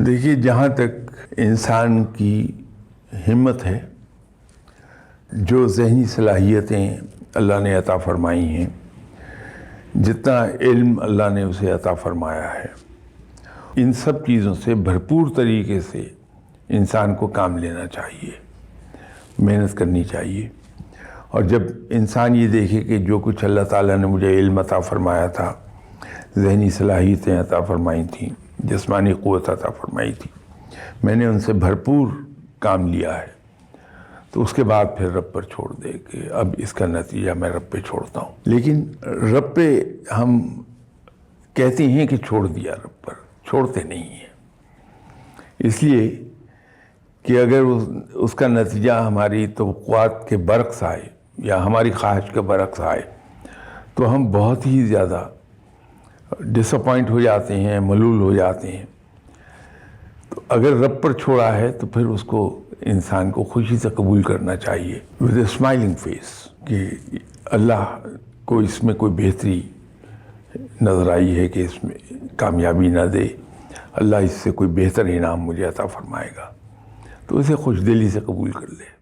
دیکھیے، جہاں تک انسان کی ہمت ہے، جو ذہنی صلاحیتیں اللہ نے عطا فرمائی ہیں، جتنا علم اللہ نے اسے عطا فرمایا ہے، ان سب چیزوں سے بھرپور طریقے سے انسان کو کام لینا چاہیے، محنت کرنی چاہیے۔ اور جب انسان یہ دیکھے کہ جو کچھ اللہ تعالیٰ نے مجھے علم عطا فرمایا تھا، ذہنی صلاحیتیں عطا فرمائی تھیں، جسمانی قوت عطا فرمائی تھی، میں نے ان سے بھرپور کام لیا ہے، تو اس کے بعد پھر رب پر چھوڑ دے کہ اب اس کا نتیجہ میں رب پہ چھوڑتا ہوں۔ لیکن رب پہ ہم کہتے ہیں کہ چھوڑ دیا، رب پر چھوڑتے نہیں ہیں، اس لیے کہ اگر اس کا نتیجہ ہماری توقعات کے برعکس آئے یا ہماری خواہش کے برعکس آئے تو ہم بہت ہی زیادہ ڈس اپوائنٹ ہو جاتے ہیں، ملول ہو جاتے ہیں۔ تو اگر رب پر چھوڑا ہے تو پھر اس کو انسان کو خوشی سے قبول کرنا چاہیے، ود اے اسمائلنگ فیس، کہ اللہ کو اس میں کوئی بہتری نظر آئی ہے کہ اس میں کامیابی نہ دے، اللہ اس سے کوئی بہتر انعام مجھے عطا فرمائے گا، تو اسے خوش دلی سے قبول کر لے۔